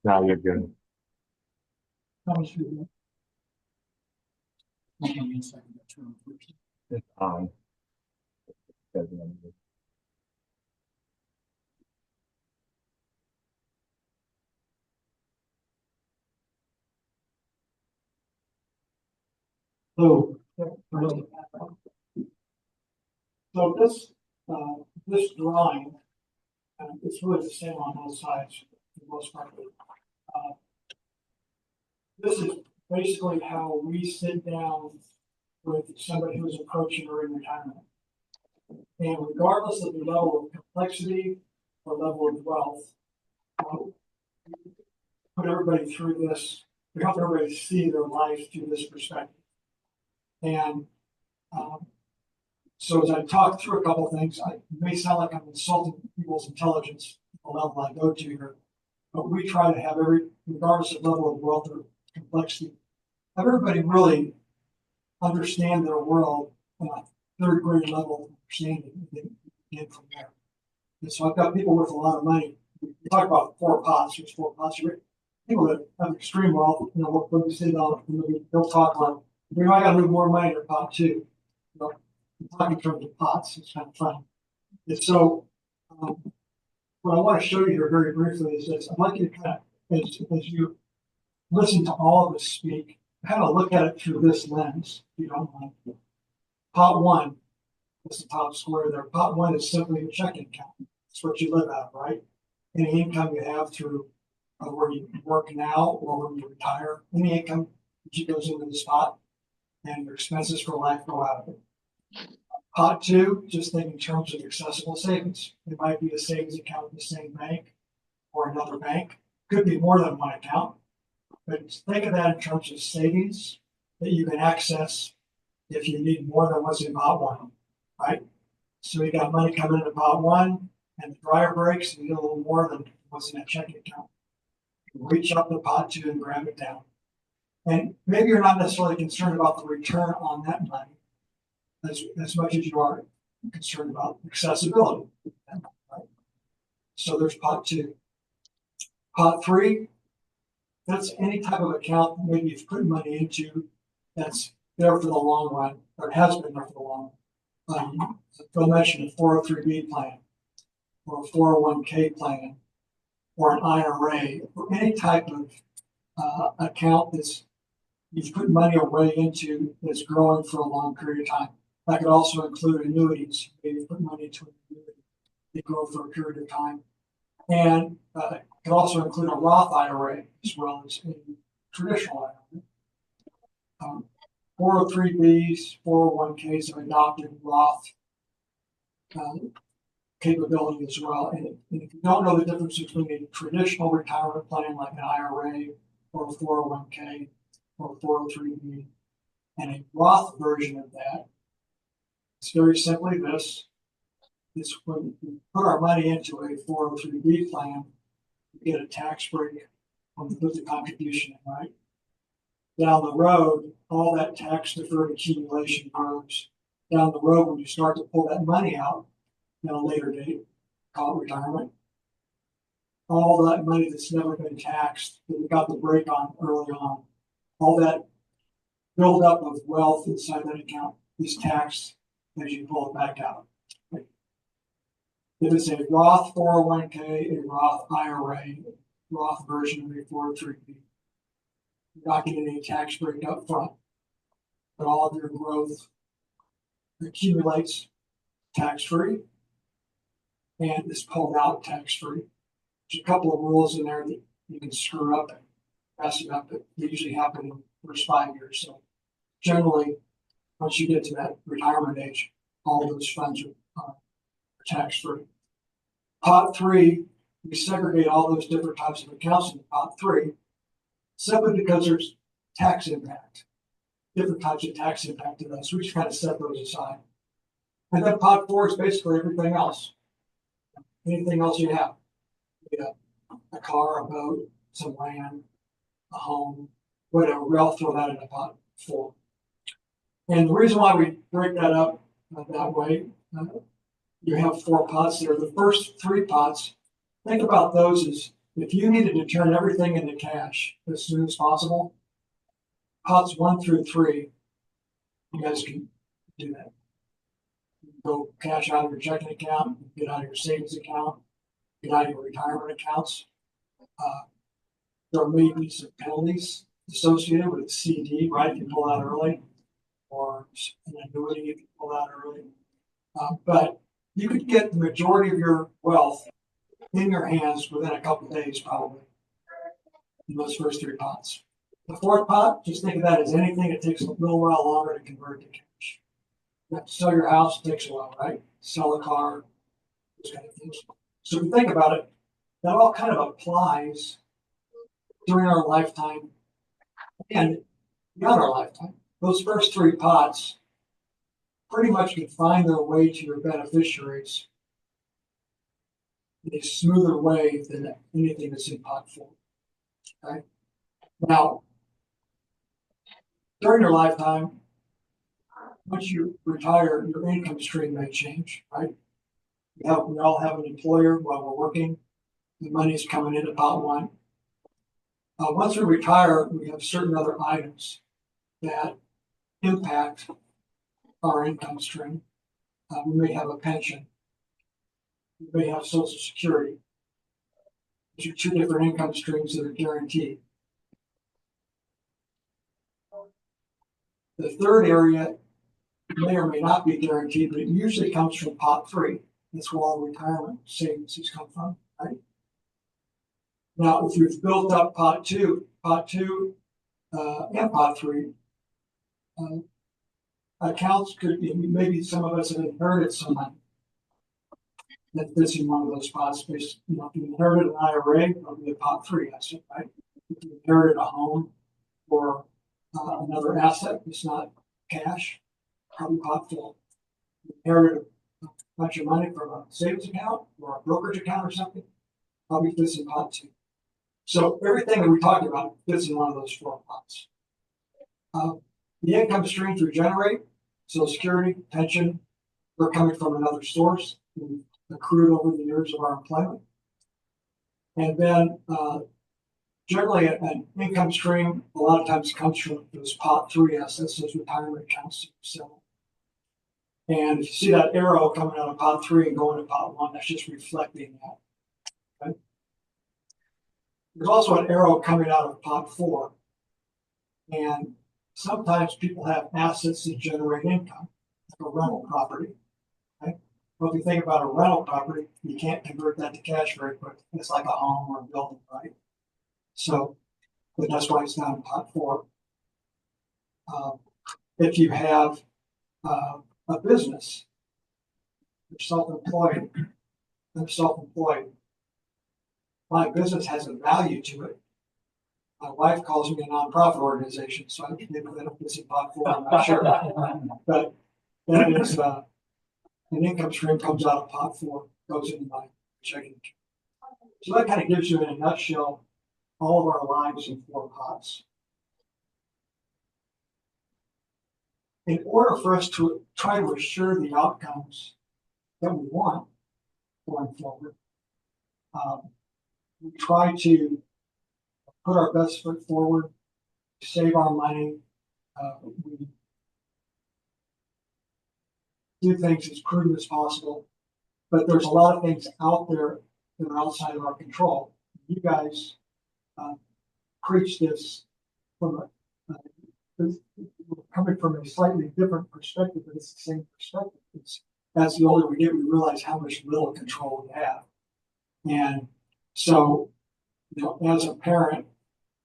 Now you're good. It's on. So, so this drawing, it's really the same on both sides for the most part. Uh, This is basically how we sit down with somebody who's approaching or in retirement. And regardless of the level of complexity or level of wealth, put everybody through this, we help everybody see their life through this perspective. And so as I talk through a couple of things, it may sound like I'm insulting people's intelligence, the level I go to here, but we try to have regardless of level of wealth or complexity, have everybody really understand their world on a third grade level of understanding and then get from there. And so I've got people with a lot of money. We talk about four pots, there's four pots. People that have extreme wealth, when we sit down, they'll talk like, I got to move more money to pot two. Talk in terms of pots, it's kind of fun. And so, what I want to show you here very briefly is this. I'd like you to kind of, as you listen to all of us speak, kind of look at it through this lens, if you don't mind. Pot one, that's the top square there. Pot one is simply a checking account. It's what you live out of, right? Any income you have through where you work now or when you retire, any income that goes into the pot and your expenses for life go out of it. Pot two, just think in terms of accessible savings. It might be a savings account in the same bank or another bank. Could be more than one account. But think of that in terms of savings that you can access if you need more than what's in pot one, right? So you got money coming into pot one, and the dryer breaks, and you get a little more than what's in that checking account. You can reach up to pot two and grab it down. And maybe you're not necessarily concerned about the return on that money as much as you are concerned about accessibility. Right? So there's pot two. Pot three, that's any type of account maybe you've put money into that's there for the long run, or has been there for the long run. Phil mentioned a 403B plan, or a 401k plan, or an IRA, or any type of account that's you've put money away into that's growing for a long period of time. That could also include annuities. Maybe you put money into an annuity, they grow for a period of time. And it could also include a Roth IRA as well as a traditional IRA. 403Bs, 401Ks have adopted Roth capability as well. And if you don't know the difference between a traditional retirement plan like an IRA or a 401K or a 403B and a Roth version of that, it's very simply this. It's when we put our money into a 403B plan, we get a tax break when we put the contribution in, right? Down the road, all that tax deferred accumulation grows. Down the road, when you start to pull that money out at a later date, call it retirement, all that money that's never been taxed, that we got the break on early on, all that buildup of wealth inside that account is taxed as you pull it back out. If it's a Roth 401k, a Roth IRA, Roth version of a 403b, you're not getting any tax break up front, but all of your growth accumulates tax-free and is pulled out tax-free. There's a couple of rules in there that you can screw up and mess it up, but they usually happen in the first 5 years. So generally, once you get to that retirement age, all those funds are tax-free. Pot three, we segregate all those different types of accounts into pot three, simply because there's tax impact, different types of tax impact to those. So we just kind of set those aside. And then pot four is basically everything else. Anything else you have. A car, a boat, some land, a home, whatever, we all throw that into pot four. And the reason why we break that up that way, you have four pots there. The first three pots, think about those as If you needed to turn everything into cash as soon as possible, pots 1 through 3, you guys can do that. You can go cash out of your checking account, get out of your savings account, get out of your retirement accounts. There may be some penalties associated with a CD, right? If you pull out early, or an annuity if you pull out early. But you could get the majority of your wealth in your hands within a couple of days, probably, in those first 3 pots. The 4th pot, just think of that as anything that takes a little while longer to convert to cash. You have to sell your house, it takes a while, right? Sell a car, those kind of things. So if you think about it, that all kind of applies during our lifetime and beyond our lifetime. Those first 3 pots pretty much can find their way to your beneficiaries in a smoother way than anything that's in pot 4. Okay? Now, during your lifetime, once you retire, your income stream may change, right? We all have an employer while we're working. The money's coming into pot 1. Once we retire, we have certain other items that impact our income stream. We may have a pension. We may have Social Security. These are 2 different income streams that are guaranteed. The 3rd area may or may not be guaranteed, but it usually comes from pot 3. That's where all retirement savings come from, right? Now, if you've built up pot 2 and pot 3, accounts could be, maybe some of us have inherited some money that fits in one of those pots. If you inherited an IRA, it'll be a pot 3 asset, right? If you inherited a home or another asset that's not cash, probably pot 4. If you inherited a bunch of money from a savings account or a brokerage account or something, probably fits in pot 2. So everything that we talked about fits in one of those 4 pots. The income streams we generate, Social Security, pension, they're coming from another source. We've accrued over the years of our employment. And then generally an income stream a lot of times comes from those pot 3 assets, those retirement accounts. So, and if you see that arrow coming out of pot 3 and going to pot 1, that's just reflecting that. Okay? There's also an arrow coming out of pot 4. And sometimes people have assets that generate income, like a rental property. Okay? Well, if you think about a rental property, you can't convert that to cash very quickly. It's like a home or a building, right? So, but that's why it's not in pot 4. If you have a business, you're self-employed, my business has a value to it. My wife calls me a nonprofit organization, so I think that it's in pot 4, I'm not sure. But that is an income stream comes out of pot 4, goes into my checking account. So that kind of gives you in a nutshell all of our lives in 4 pots. In order for us to try to assure the outcomes that we want going forward, we try to put our best foot forward, save our money. We do things as prudent as possible, but there's a lot of things out there that are outside of our control. You guys preach this from coming from a slightly different perspective, but it's the same perspective. As the older we get, we realize how much little control we have. And so, as a parent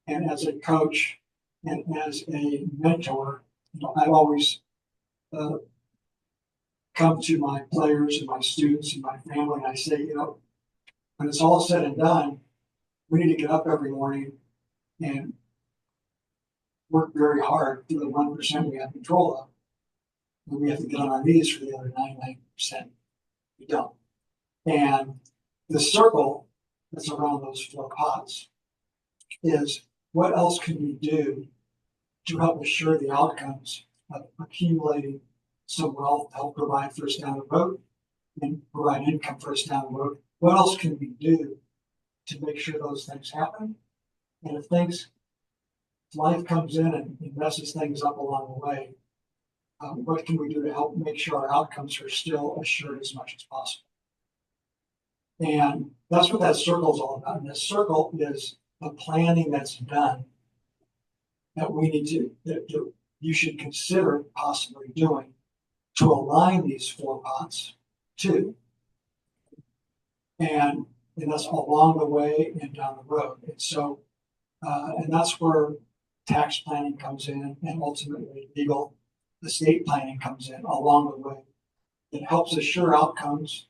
and as a coach and as a mentor, I've always come to my players and my students and my family, and I say, when it's all said and done, we need to get up every morning and work very hard for the 1% we have control of. And we have to get on our knees for the other 99% we don't. And the circle that's around those 4 pots is what else can we do to help assure the outcomes of accumulating some wealth to help provide for us down the road and provide income for us down the road? What else can we do to make sure those things happen. And if life comes in and messes things up along the way, what can we do to help make sure our outcomes are still assured as much as possible? And that's what that circle is all about. And the circle is the planning that's done that we need to, that you should consider possibly doing to align these four pots too. And that's along the way and down the road. And so, and that's where tax planning comes in, and ultimately legal estate planning comes in along the way. It helps assure outcomes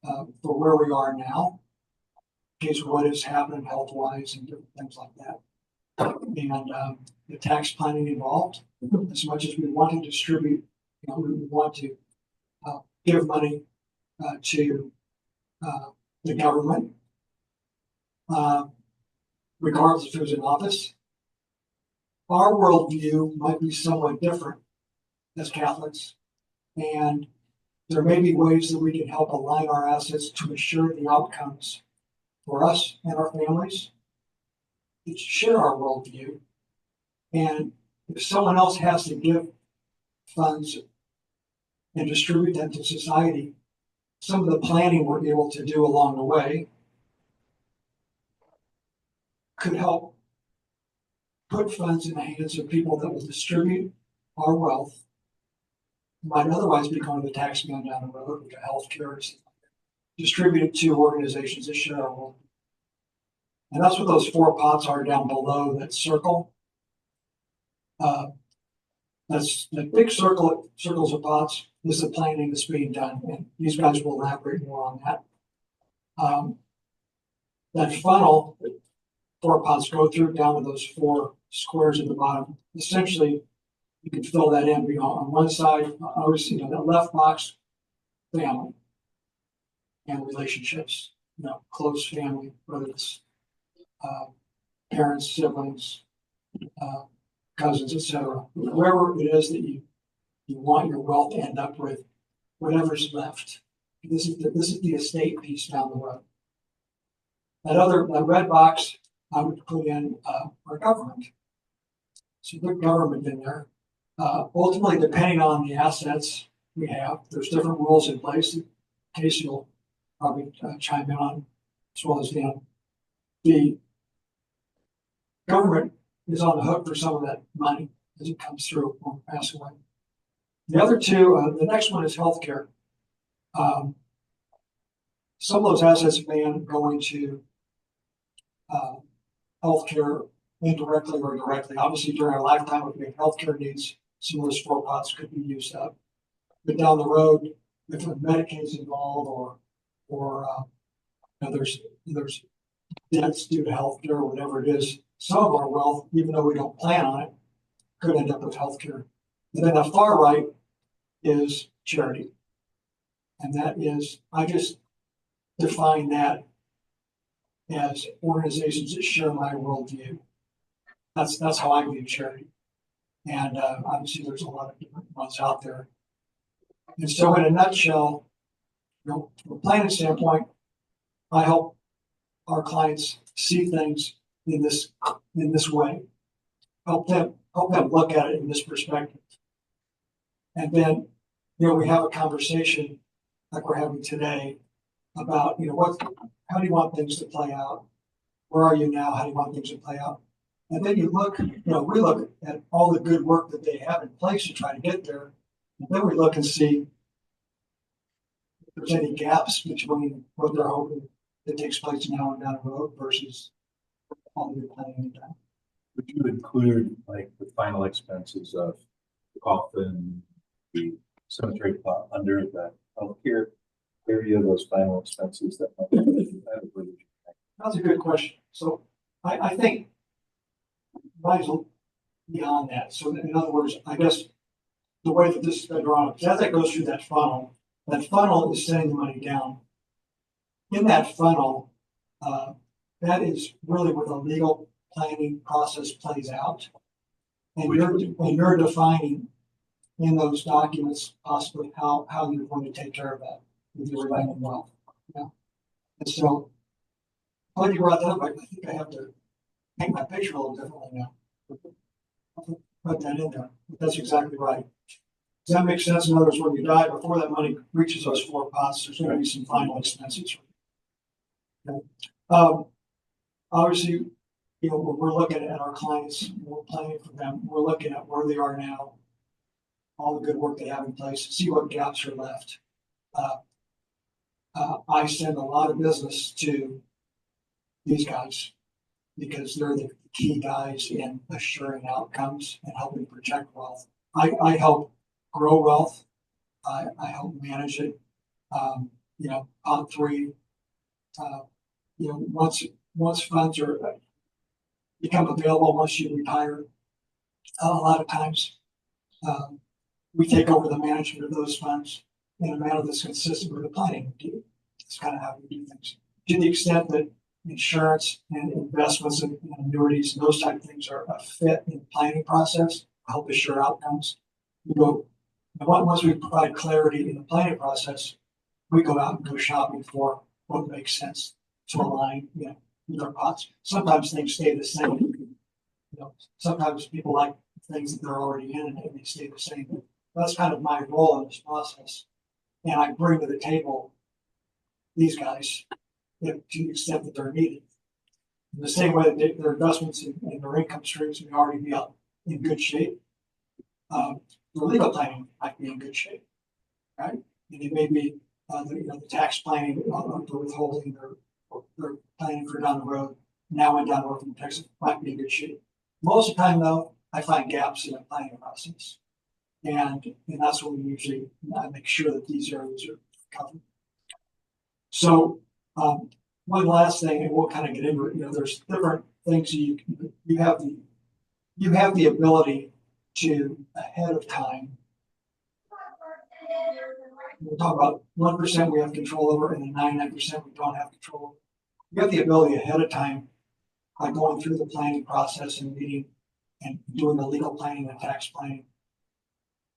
for where we are now, in case what is happening health-wise and different things like that. And the tax planning involved, as much as we want to distribute, we want to give money to the government, regardless of who's in office. Our worldview might be somewhat different as Catholics, and there may be ways that we can help align our assets to ensure the outcomes for us and our families that share our worldview. And if someone else has to give funds and distribute them to society, some of the planning we're able to do along the way could help put funds in the hands of people that will distribute our wealth, might otherwise be going to the tax man down the road, to healthcare, distribute it to organizations that share our wealth. And that's what those four pots are down below that circle. That's the big circles of pots is the planning that's being done, and these guys will elaborate more on that. That funnel, four pots go through down to those four squares at the bottom. Essentially, you can fill that in. On one side, obviously, the left box, family and relationships. Close family, whether it's parents, siblings, cousins, etc. Wherever it is that you want your wealth to end up with, whatever's left. This is the estate piece down the road. That red box, I would put in our government. So put government in there. Ultimately, depending on the assets we have, there's different rules in place. Casey will probably chime in on, as well as Dan. The government is on the hook for some of that money as it comes through when we pass away. The other two, the next one is healthcare. Some of those assets may end up going to healthcare indirectly or directly. Obviously, during our lifetime, if we have healthcare needs, some of those four pots could be used up. But down the road, if Medicaid is involved, or there's debts due to healthcare or whatever it is, some of our wealth, even though we don't plan on it, could end up with healthcare. And then the far right is charity, and that is, I just define that as organizations that share my worldview. That's how I view charity. And obviously there's a lot of different ones out there. And so in a nutshell, from a planning standpoint, I help our clients see things in this way. Help them look at it in this perspective. And then, we have a conversation like we're having today about, how do you want things to play out? Where are you now? How do you want things to play out? And then we look at all the good work that they have in place to try to get there. And then we look and see if there's any gaps between what they're hoping that takes place now and down the road versus all the planning and that. Would you include like the final expenses of the coffin, the cemetery plot under the healthcare area, those final expenses that might be? That's a good question. So I think might as well beyond that. So in other words, I guess the way that this has been drawn up, as that goes through that funnel is sending the money down. In that funnel, that is really where the legal planning process plays out. And you're defining in those documents possibly how you're going to take care of that with your remaining wealth. And so When you brought that up, I think I have to paint my picture a little differently now. Put that in there. That's exactly right. Does that make sense? In other words, when you die, before that money reaches those four pots, there's going to be some final expenses. Okay. Obviously, you know, when we're looking at our clients, we're planning for them, we're looking at where they are now, all the good work they have in place, see what gaps are left. I send a lot of business to these guys because they're the key guys in assuring outcomes and helping protect wealth. I help grow wealth. I help manage it. You know, on three, you know, once funds are become available, once you retire, a lot of times we take over the management of those funds in a manner that's consistent with the planning we do. That's kind of how we do things. To the extent that insurance and investments and annuities and those type of things are a fit in the planning process, help assure outcomes. We go, once we provide clarity in the planning process, we go out and go shopping for what makes sense to align, you know, with our pots. Sometimes things stay the same. You know, sometimes people like things that they're already in and they stay the same. That's kind of my role in this process. And I bring to the table these guys, you know, to the extent that they're needed. In the same way that their investments in their income streams may already be up in good shape, the legal planning might be in good shape, right? And it may be the tax planning, the withholding, they're planning for down the road, now and down the road from Texas might be in good shape. Most of the time, though, I find gaps in the planning process. And that's what we usually make sure that these areas are covered. So one last thing, and we'll kind of get into it. You know, there's different things you have the ability to ahead of time. We'll talk about 1% we have control over, and then 99% we don't have control over. You have the ability ahead of time by going through the planning process and meeting and doing the legal planning and tax planning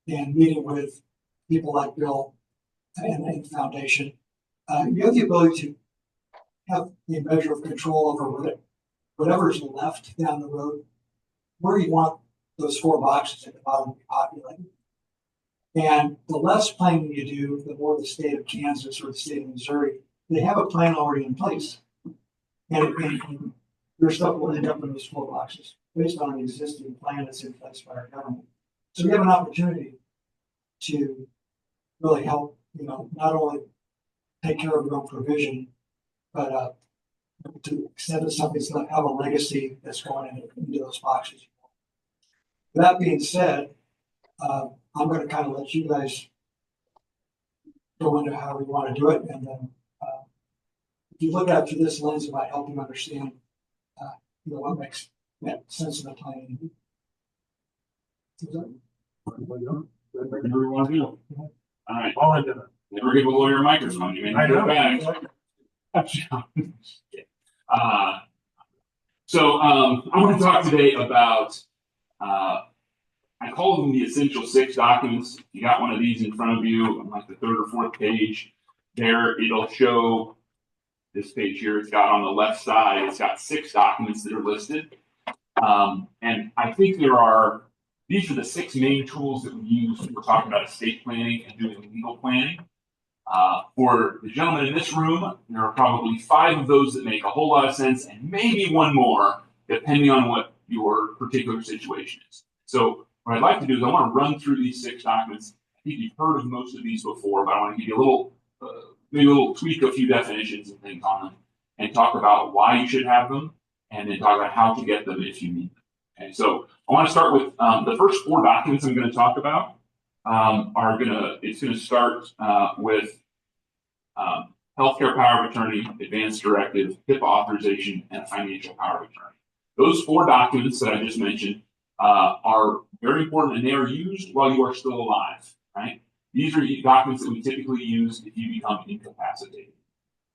and meeting with people like Bill and the foundation. You have the ability to have the measure of control over whatever's left down the road, where you want those four boxes at the bottom to be populated. And the less planning you do, the more the state of Kansas or the state of Missouri, they have a plan already in place. And your stuff will end up in those four boxes based on an existing plan that's in place by our government. So we have an opportunity to really help, you know, not only take care of your own provision, but to extend it something that's going to have a legacy that's going into those boxes. That being said, I'm going to kind of let you guys go into how we want to do it, and then if you look at it through this lens, it might help you understand, you know, what makes sense in the planning. Whatever you want to do. All right. Never give a lawyer a microphone. You may not go back. So I want to talk today about I call them the essential 6 documents. You got one of these in front of you on like the 3rd or 4th page. There, it'll show this page here. It's got on the left side, it's got 6 documents that are listed. And I think these are the 6 main tools that we use when we're talking about estate planning and doing legal planning. For the gentlemen in this room, there are probably 5 of those that make a whole lot of sense, and maybe one more, depending on what your particular situation is. So what I'd like to do is I want to run through these 6 documents. I think you've heard of most of these before, but I want to give you maybe a little tweak a few definitions and things on them, and talk about why you should have them, and then talk about how to get them if you need them. Okay, so I want to start with the first 4 documents I'm going to talk about. It's going to start with healthcare power of attorney, advance directive, HIPAA authorization, and financial power of attorney. Those 4 documents that I just mentioned are very important, and they are used while you are still alive, right? These are documents that we typically use if you become incapacitated.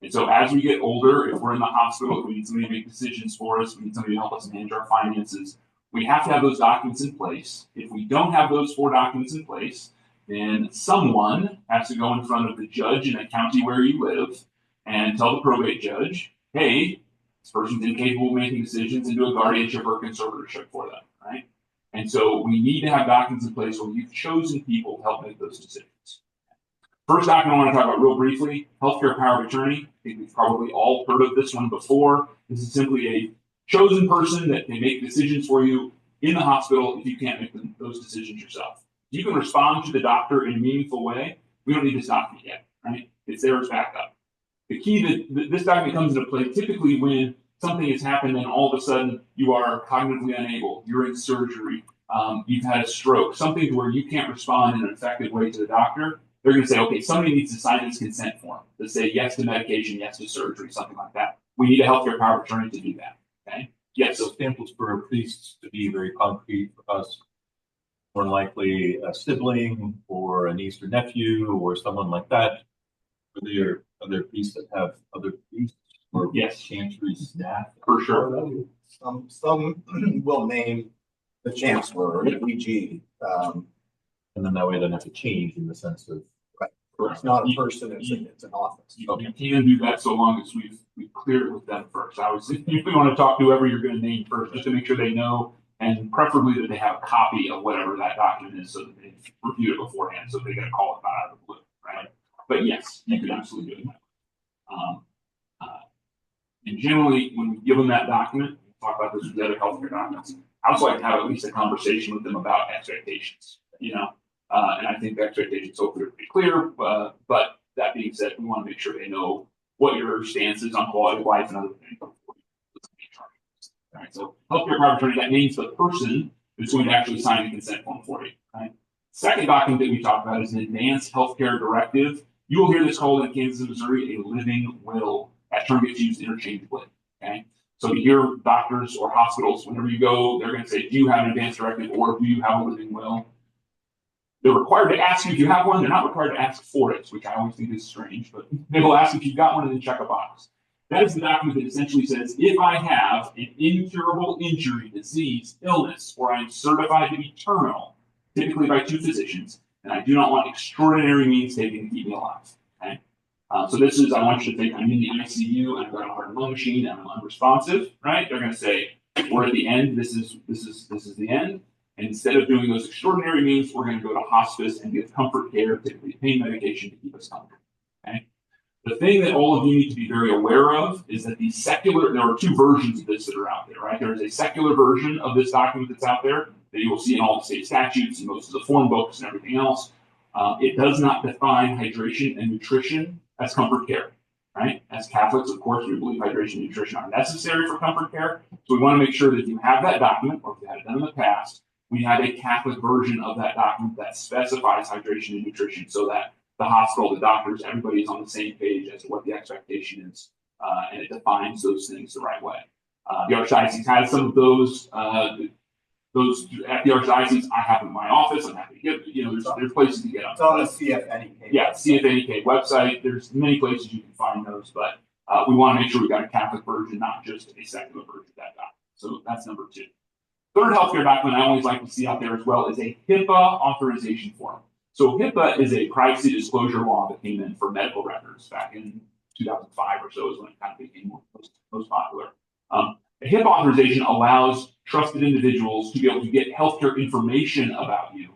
And so as we get older, if we're in the hospital, if we need somebody to make decisions for us, we need somebody to help us manage our finances, we have to have those documents in place. If we don't have those 4 documents in place, then someone has to go in front of the judge in a county where you live and tell the probate judge, hey, This person's incapable of making decisions and do a guardianship or conservatorship for them, right? And so we need to have documents in place where you've chosen people to help make those decisions. First document I want to talk about real briefly, healthcare power of attorney. I think we've probably all heard of this one before. This is simply a chosen person that can make decisions for you in the hospital if you can't make those decisions yourself. You can respond to the doctor in a meaningful way. We don't need this document yet, right? It's there as backup. The key that this document comes into play typically when something has happened and all of a sudden you are cognitively unable, you're in surgery, you've had a stroke, something to where you can't respond in an effective way to the doctor. They're going to say, okay, somebody needs to sign this consent form to say yes to medication, yes to surgery, something like that. We need a healthcare power of attorney to do that. Okay. Yes. So examples for priests to be very concrete for us. More than likely a sibling or a niece or nephew or someone like that. Are there priests that have other priests or yes, chancery staff? For sure. Some will name the chancellor or the EG. And then that way it doesn't have to change in the sense of. It's not a person, it's an office. You can do that so long as we've cleared it with them first. I would say you want to talk to whoever you're going to name first, just to make sure they know, and preferably that they have a copy of whatever that document is, so that they reviewed it beforehand, so they got to call it out of the blue, right? But yes, you can absolutely do it. And generally, when we give them that document, we talk about this with the other healthcare documents. I also like to have at least a conversation with them about expectations, and I think the expectations hopefully are pretty clear. But that being said, we want to make sure they know what your stance is on quality of life and other things. All right, so healthcare power of attorney, that means the person who's going to actually sign the consent form for you. Right? Second document that we talk about is an advanced healthcare directive. You will hear this called in Kansas and Missouri a living will. That term gets used interchangeably. Okay, so you hear doctors or hospitals, whenever you go, they're going to say, "Do you have an advanced directive or do you have a living will?" They're required to ask you if you have one. They're not required to ask for it, which I always think is strange, but they will ask if you've got one and then check a box. That is the document that essentially says, if I have an incurable injury, disease, illness, or I am certified to be terminal, typically by two physicians, and I do not want extraordinary means taken to keep me alive. Okay? So this is, I want you to think I'm in the ICU and I've got a heart and lung machine and I'm unresponsive, right? They're going to say, we're at the end. This is the end. And instead of doing those extraordinary means, we're going to go to hospice and give comfort care, typically pain medication to keep us comfortable. Okay. The thing that all of you need to be very aware of is that there are two versions of this that are out there, right? There is a secular version of this document that's out there that you will see in all the state statutes and most of the form books and everything else. It does not define hydration and nutrition as comfort care, right? As Catholics, of course, we believe hydration and nutrition are necessary for comfort care. So we want to make sure that if you have that document, or if you had it done in the past, we have a Catholic version of that document that specifies hydration and nutrition so that the hospital, the doctors, everybody is on the same page as to what the expectation is, and it defines those things the right way. The Archdiocese has some of those at the Archdiocese. I have them in my office. I'm happy to get, there's places to get them. It's on the CFNEK. Yeah, CFNEK website. There's many places you can find those, but we want to make sure we've got a Catholic version, not just a secular version of that document. So that's number two. Third healthcare document I always like to see out there as well is a HIPAA authorization form. So HIPAA is a privacy disclosure law that came in for medical records back in 2005 or so is when it kind of became most popular. A HIPAA authorization allows trusted individuals to be able to get healthcare information about you,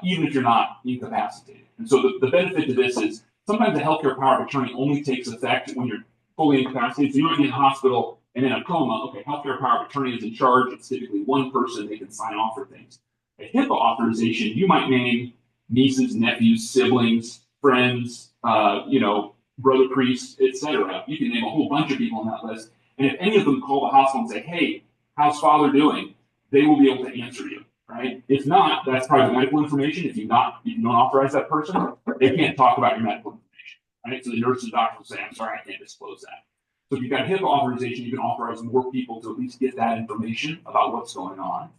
even if you're not incapacitated. And so the benefit to this is sometimes the healthcare power of attorney only takes effect when you're fully incapacitated. So you might be in a hospital and in a coma, okay, healthcare power of attorney is in charge. It's typically one person. They can sign off for things. A HIPAA authorization, you might name nieces, nephews, siblings, friends, brother priests, etc. You can name a whole bunch of people on that list. And if any of them call the hospital and say, "Hey, how's Father doing?" they will be able to answer you, right? If not, that's private medical information. If you don't authorize that person, they can't talk about your medical information, right? So the nurse and doctor will say, "I'm sorry, I can't disclose that." So if you've got HIPAA authorization, you can authorize more people to at least get that information about what's going on,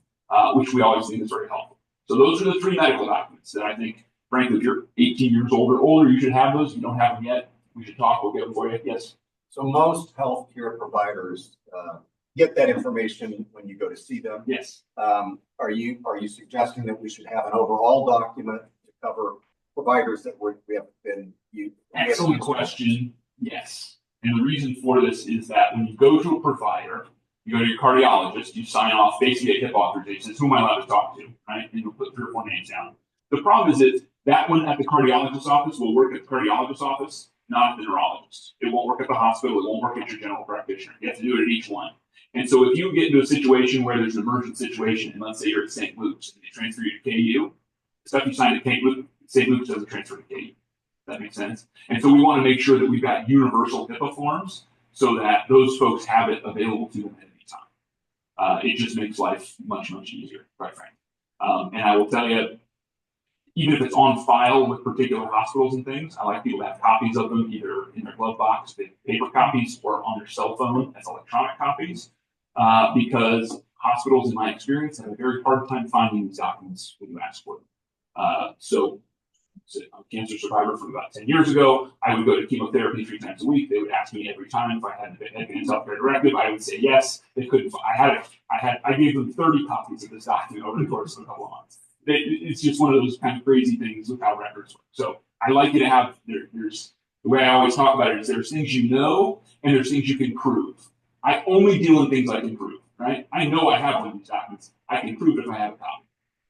which we always think is very helpful. So those are the three medical documents that I think, frankly, if you're 18 years old or older, you should have those. If you don't have them yet, we should talk. We'll get them for you. Yes. So most healthcare providers get that information when you go to see them. Yes. Are you suggesting that we should have an overall document to cover providers that we have been used? Excellent question. Yes. And the reason for this is that when you go to a provider, you go to your cardiologist, you sign off, basically a HIPAA authorization, says who am I allowed to talk to, right? And you'll put 3 or 4 names down. The problem is that that one at the cardiologist's office will work at the cardiologist's office, not at the neurologist. It won't work at the hospital, it won't work at your general practitioner. You have to do it at each one. And so if you get into a situation where there's an emergent situation, and let's say you're at St. Luke's and they transfer you to KU, the stuff you signed at St. Luke's doesn't transfer to KU. That makes sense. And so we want to make sure that we've got universal HIPAA forms so that those folks have it available to them at any time. It just makes life much, much easier, quite frankly. And I will tell you, even if it's on file with particular hospitals and things, I like people to have copies of them either in their glove box, paper copies, or on their cell phone as electronic copies, because hospitals, in my experience, have a very hard time finding these documents when you ask for them. So I'm a cancer survivor from about 10 years ago. I would go to chemotherapy 3 times a week. They would ask me every time if I had an advanced healthcare directive. I would say yes. They couldn't. I gave them 30 copies of this document over the course of a couple of months. It's just one of those kind of crazy things with how records work. So I like you to have, there's the way I always talk about it is there's things you know and there's things you can prove. I only deal in things I can prove, right? I know I have one of these documents. I can prove it if I have a copy.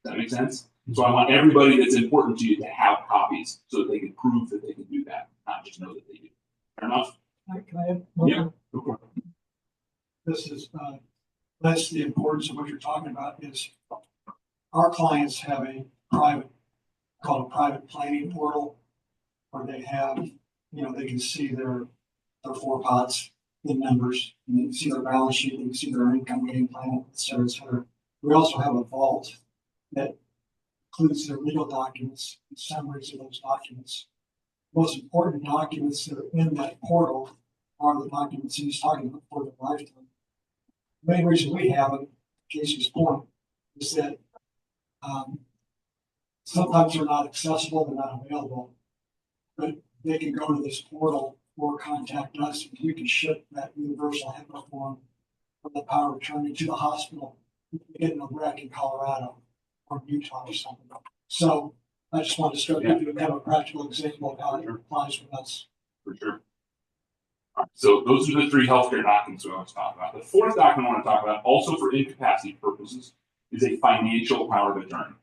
Does that make sense? So I want everybody that's important to you to have copies so that they can prove that they can do that, not just know that they do. Fair enough? Can I add one Yeah. more? Go for it. This is, that's the importance of what you're talking about is our clients have a called a private planning portal where they have, they can see their 4 pots in numbers, and they can see their balance sheet, they can see their income game plan, et cetera, et cetera. We also have a vault that includes their legal documents and summaries of those documents. Most important documents that are in that portal are the documents he's talking about for their lifetime. The main reason we have it, Casey's point, is that sometimes they're not accessible, they're not available, but they can go to this portal or contact us, and we can ship that universal HIPAA form from the power of attorney to the hospital if we get in a wreck in Colorado or Utah or something. So I just wanted to give you kind of a practical example of how it applies with us. For sure. All right, so those are the 3 healthcare documents we always talk about. The 4th document I want to talk about, also for incapacity purposes, is a financial power of attorney.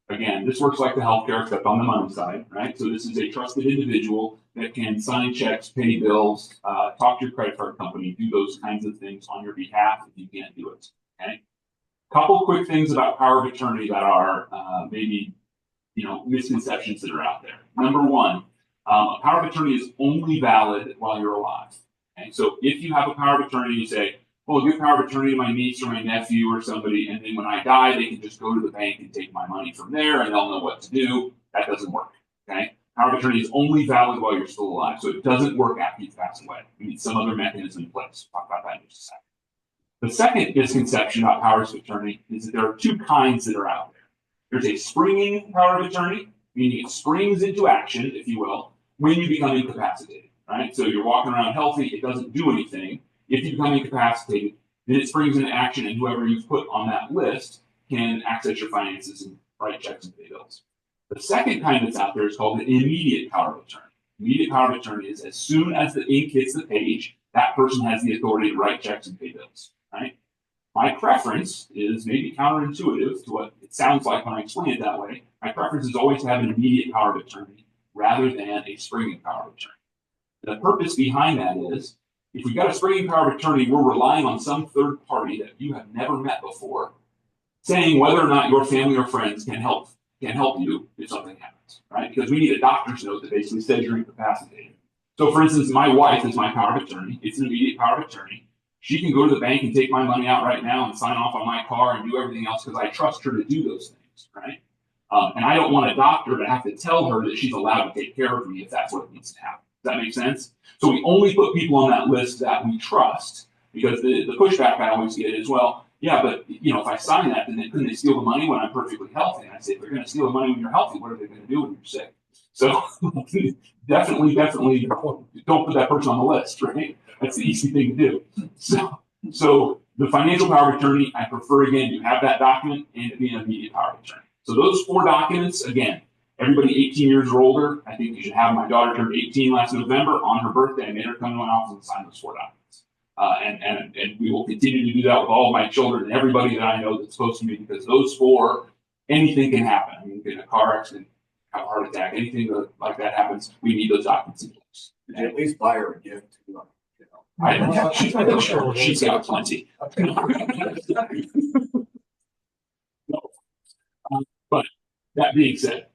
Again, this works like the healthcare, except on the money side, right? So this is a trusted individual that can sign checks, pay bills, talk to your credit card company, do those kinds of things on your behalf if you can't do it. Okay. Couple quick things about power of attorney that are maybe misconceptions that are out there. Number 1, a power of attorney is only valid while you're alive. Okay. So if you have a power of attorney, you say, well, I'll give power of attorney to my niece or my nephew or somebody, and then when I die, they can just go to the bank and take my money from there, and they'll know what to do. That doesn't work. Okay. Power of attorney is only valid while you're still alive, so it doesn't work after you pass away. We need some other mechanism in place. We'll talk about that in just a second. The second misconception about powers of attorney is that there are 2 kinds that are out there. There's a springing power of attorney, meaning it springs into action, if you will, when you become incapacitated, right? So you're walking around healthy, it doesn't do anything. If you become incapacitated, then it springs into action, and whoever you've put on that list can access your finances and write checks and pay bills. The second kind that's out there is called the immediate power of attorney. Immediate power of attorney is as soon as the ink hits the page, that person has the authority to write checks and pay bills, right? My preference is maybe counterintuitive to what it sounds like when I explain it that way. My preference is always to have an immediate power of attorney rather than a springing power of attorney. The purpose behind that is, if we've got a springing power of attorney, we're relying on some third party that you have never met before, saying whether or not your family or friends can help you if something happens, right? Because we need a doctor's note that basically says you're incapacitated. So for instance, my wife is my power of attorney. It's an immediate power of attorney. She can go to the bank and take my money out right now and sign off on my car and do everything else because I trust her to do those things, right? And I don't want a doctor to have to tell her that she's allowed to take care of me if that's what needs to happen. Does that make sense? So we only put people on that list that we trust, because the pushback I always get is, well, yeah, but if I sign that, then couldn't they steal the money when I'm perfectly healthy? And I say, if they're going to steal the money when you're healthy, what are they going to do when you're sick? So definitely don't put that person on the list, right? That's the easy thing to do. So the financial power of attorney, I prefer, again, to have that document and to be an immediate power of attorney. So those 4 documents, again, Everybody 18 years or older, I think you should have. My daughter turned 18 last November. On her birthday, I made her come to my office and sign those 4 documents. And we will continue to do that with all of my children and everybody that I know that's close to me, because those 4, anything can happen. I mean, get a car accident, have a heart attack, anything like that happens, we need those documents in place. Did you at least buy her a gift? You know? She's got plenty. But that being said,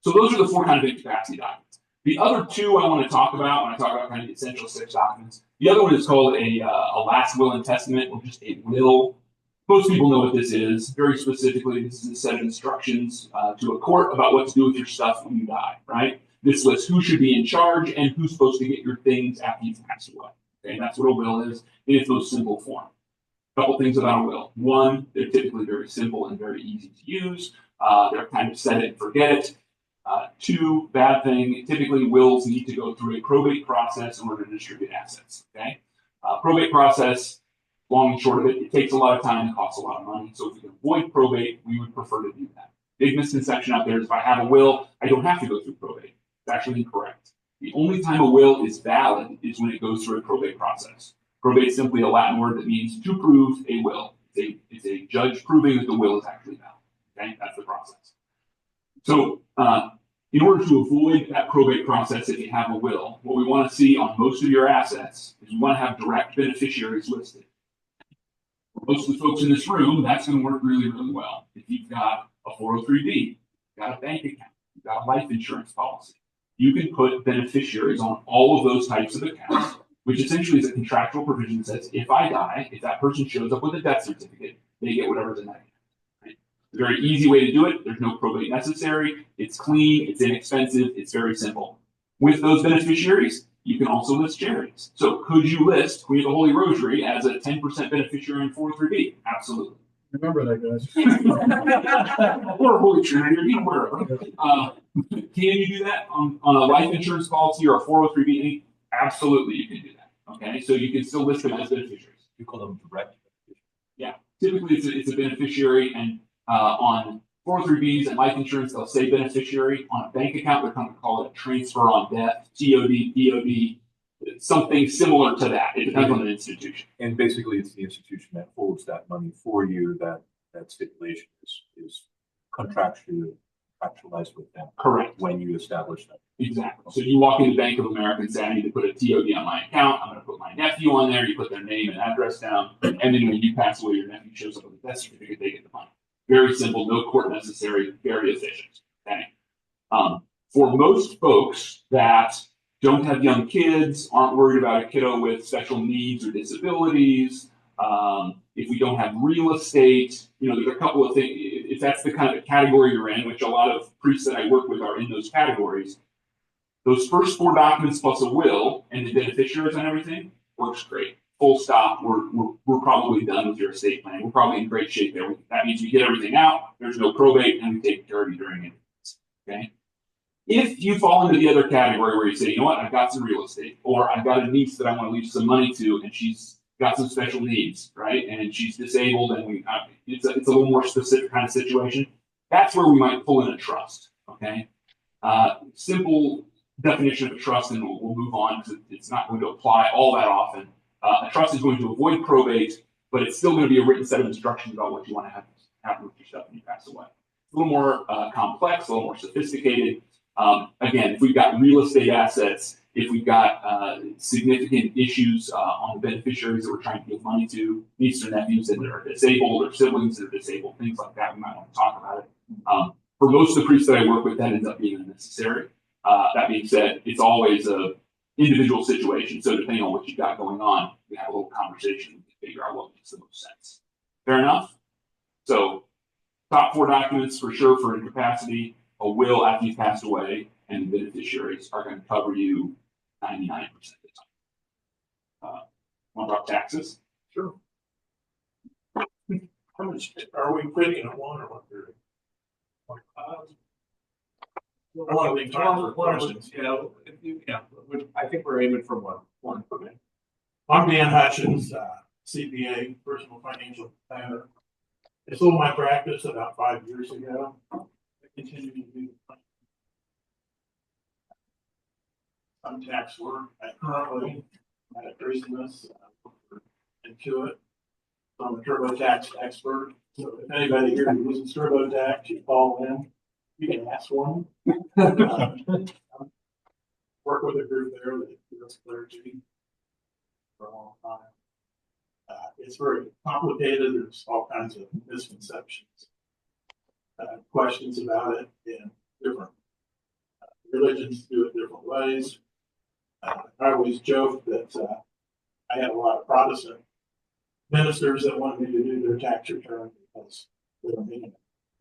so those are the 4 kind of incapacity documents. The other 2 I want to talk about when I talk about kind of the essential 6 documents. The other one is called a last will and testament, or just a will. Most people know what this is. Very specifically, this is a set of instructions to a court about what to do with your stuff when you die, right? This lists who should be in charge and who's supposed to get your things after you've passed away. Okay, that's what a will is in its most simple form. A couple things about a will. 1, they're typically very simple and very easy to use. They're kind of set it and forget it. 2, bad thing, typically wills need to go through a probate process in order to distribute assets, okay? Probate process, long and short of it, it takes a lot of time and costs a lot of money. So if we can avoid probate, we would prefer to do that. Big misconception out there is if I have a will, I don't have to go through probate. It's actually incorrect. The only time a will is valid is when it goes through a probate process. Probate is simply a Latin word that means to prove a will. It's a judge proving that the will is actually valid. Okay, that's the process. So in order to avoid that probate process, if you have a will, what we want to see on most of your assets is we want to have direct beneficiaries listed. For most of the folks in this room, that's going to work really, really well. If you've got a 403B, you've got a bank account, you've got a life insurance policy, you can put beneficiaries on all of those types of accounts, which essentially is a contractual provision that says if I die, if that person shows up with a death certificate, they get whatever's in that account. Right? It's a very easy way to do it. There's no probate necessary. It's clean. It's inexpensive. It's very simple. With those beneficiaries, you can also list charities. So could you list Queen of the Holy Rosary as a 10% beneficiary in 403B? Absolutely. Remember that, guys. Or Holy Trinity, wherever. Can you do that on a life insurance policy or a 403B? Absolutely, you can do that. Okay, so you can still list them as beneficiaries. You call them direct. Yeah, typically it's a beneficiary, and on 403Bs and life insurance, they'll say beneficiary. On a bank account, they're going to call it a transfer on death, TOD, POD, something similar to that. It depends on the institution. And basically, it's the institution that holds that money for you. That stipulation is contractualized with them. Correct. When you establish that. Exactly. So you walk into Bank of America and say, I need to put a TOD on my account. I'm going to put my nephew on there. You put their name and address down. And then when you pass away, your nephew shows up with a death certificate, they get the money. Very simple, no court necessary, very efficient. Okay. For most folks that don't have young kids, aren't worried about a kiddo with special needs or disabilities, if we don't have real estate, there's a couple of things. If that's the kind of category you're in, which a lot of priests that I work with are in those categories, those first 4 documents plus a will and the beneficiaries and everything works great. Full stop. We're probably done with your estate plan. We're probably in great shape there. That means we get everything out. There's no probate, and we take care of you during it. Okay. If you fall into the other category where you say, you know what, I've got some real estate, or I've got a niece that I want to leave some money to, and she's got some special needs, right? And she's disabled, and it's a little more specific kind of situation. That's where we might pull in a trust. Okay. Simple definition of a trust, and we'll move on because it's not going to apply all that often. A trust is going to avoid probate, but it's still going to be a written set of instructions about what you want to happen with your stuff when you pass away. It's a little more complex, a little more sophisticated. Again, if we've got real estate assets, if we've got significant issues on the beneficiaries that we're trying to give money to, nieces or nephews that are disabled or siblings that are disabled, things like that, we might want to talk about it. For most of the priests that I work with, that ends up being unnecessary. That being said, it's always a individual situation. So depending on what you've got going on, we have a little conversation to figure out what makes the most sense. Fair enough? So top 4 documents for sure for incapacity, a will after you've passed away, and the beneficiaries are going to cover you 99% of the time. Want to talk taxes? Sure. How much are we putting on one or what period? One of the questions. I think we're aiming for one. Okay. I'm Dan Hutchins, CPA, personal financial planner. I sold my practice about 5 years ago. I continue to do some tax work. I currently at Craziness Intuit. So I'm a TurboTax expert. So if anybody here uses TurboTax, you call in, you can ask one. Work with a group there that does clergy for a long time. It's very complicated. There's all kinds of misconceptions, questions about it, and different religions do it different ways. I always joke that I had a lot of Protestant ministers that wanted me to do their tax return because they were making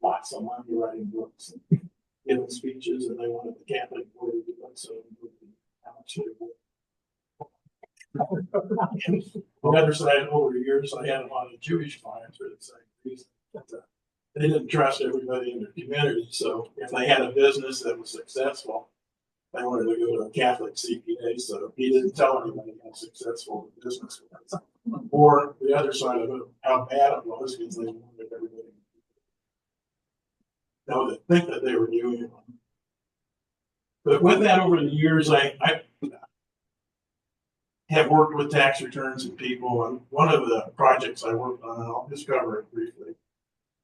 lots of money writing books and giving speeches, and they wanted the Catholic boy to do it, so how much they would. On the other side, over the years, I had a lot of Jewish clients for the same reason. They didn't trust everybody in their community, so if they had a business that was successful, they wanted to go to a Catholic CPA, so he didn't tell anybody how successful the business was. Or the other side of it, how bad it was, because they wanted everybody to think that they were doing it. But with that, over the years, I have worked with tax returns and people, and one of the projects I worked on, and I'll just cover it briefly.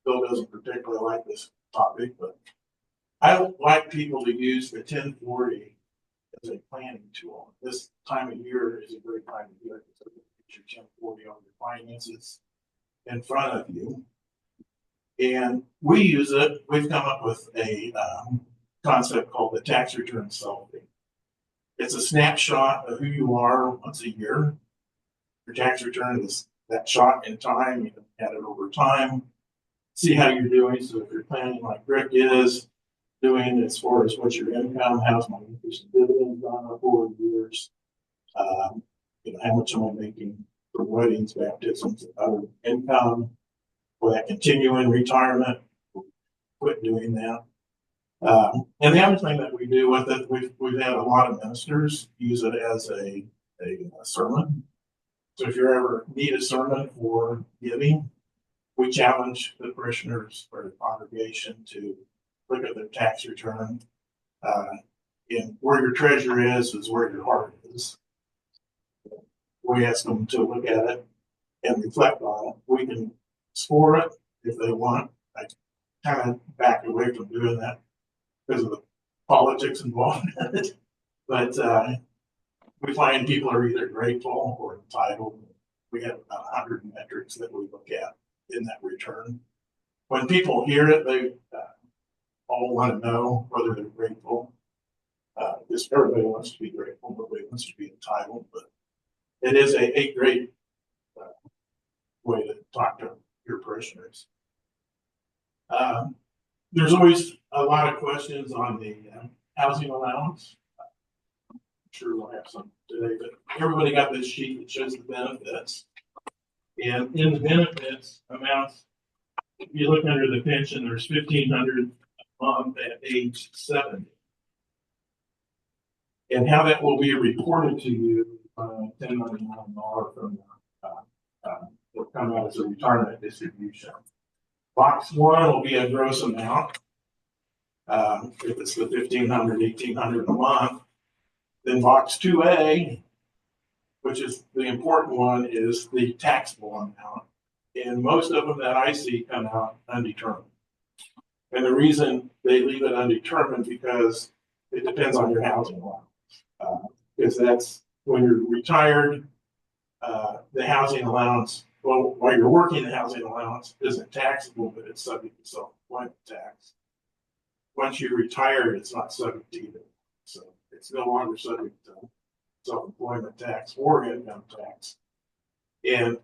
Bill doesn't particularly like this topic, but I like people to use the 1040 as a planning tool. This time of year is a great time to do it because you get your 1040 on your finances in front of you. And we use it. We've come up with a concept called the tax return selfie. It's a snapshot of who you are once a year. Your tax return is that shot in time. You can add it over time. See how you're doing. So if you're planning like Rick is doing as far as what's your income, how's my interest and dividends gone up over the years, how much am I making for weddings, baptisms, and other income? Will that continue in retirement? Quit doing that. And the other thing that we do with it, we've had a lot of ministers use it as a sermon. So if you ever need a sermon for giving, we challenge the parishioners or the congregation to look at their tax return. And where your treasure is where your heart is. We ask them to look at it and reflect on it. We can score it if they want. I kind of back away from doing that because of the politics involved in it. But we find people are either grateful or entitled. We have about 100 metrics that we look at in that return. When people hear it, they all want to know whether they're grateful. Just everybody wants to be grateful, nobody wants to be entitled, but it is a great way to talk to your parishioners. There's always a lot of questions on the housing allowance. I'm sure we'll have some today, but everybody got this sheet that shows the benefits. And in the benefits amounts, if you look under the pension, there's $1,500 a month at age 70. And how that will be reported to you, $1099 from will come out as a retirement distribution. Box 1 will be a gross amount. If it's the $1,500, $1,800 a month, then box 2A, which is the important one, is the taxable amount. And most of them that I see come out undetermined. And the reason they leave it undetermined because it depends on your housing allowance. Because that's when you're retired, the housing allowance, well, while you're working, the housing allowance isn't taxable, but it's subject to self-employment tax. Once you retire, it's not subject to either. So it's no longer subject to self-employment tax or income tax. And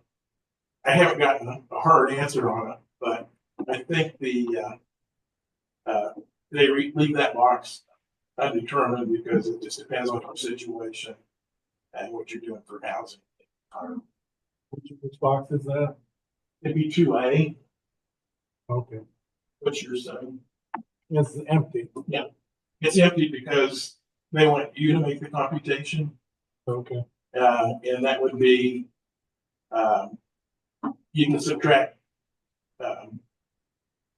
I haven't gotten a hard answer on it, but I think they leave that box undetermined because it just depends on your situation and what you're doing for housing. Which box is that? It'd be 2A. Okay. What's your saying? It's empty. It's empty because they want you to make the computation. Okay. And that would be, you can subtract,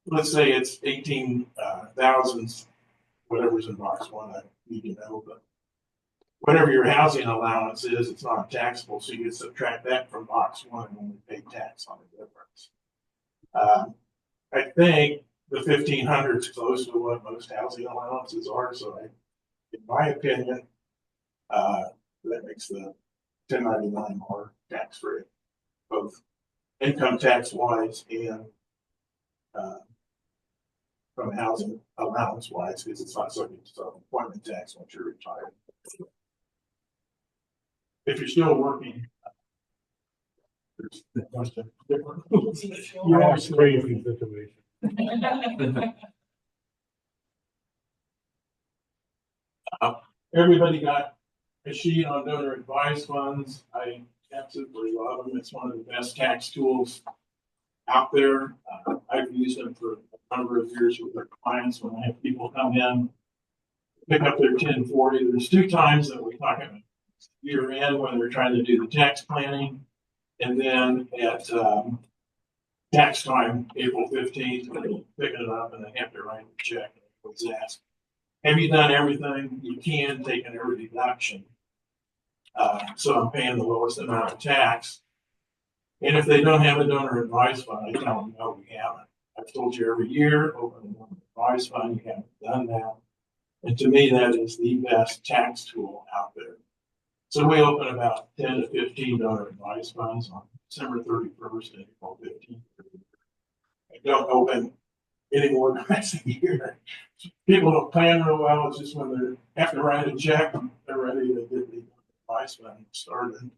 let's say it's 18,000, whatever's in box 1, I need to know, but whatever your housing allowance is, it's not taxable, so you can subtract that from box one and only pay tax on the difference. I think the 1,500 is close to what most housing allowances are, so in my opinion, that makes the 1099 more tax free, both income tax wise and from housing allowance wise, because it's not subject to self-employment tax once you're retired. If you're still working, there's a bunch of different rules. You're always Crazy situation. Everybody got a sheet on donor advised funds. I absolutely love them. It's one of the best tax tools out there. I've used them for a number of years with our clients when I have people come in, pick up their 1040. There's 2 times that we talk about year end when they're trying to do the tax planning, and then at tax time, April 15th, when they're picking it up and they have to write a check. Always ask, have you done everything you can, taken every deduction? So I'm paying the lowest amount of tax. And if they don't have a donor advised fund, I tell them, no, we haven't. I've told you every year, open a donor advised fund, you haven't done that. And to me, that is the best tax tool out there. So we open about 10 to 15 donor advised funds on December 31st and April 15th. I don't open any more than once a year. People don't plan real well. It's just when they have to write a check, they're ready to get the advice fund started.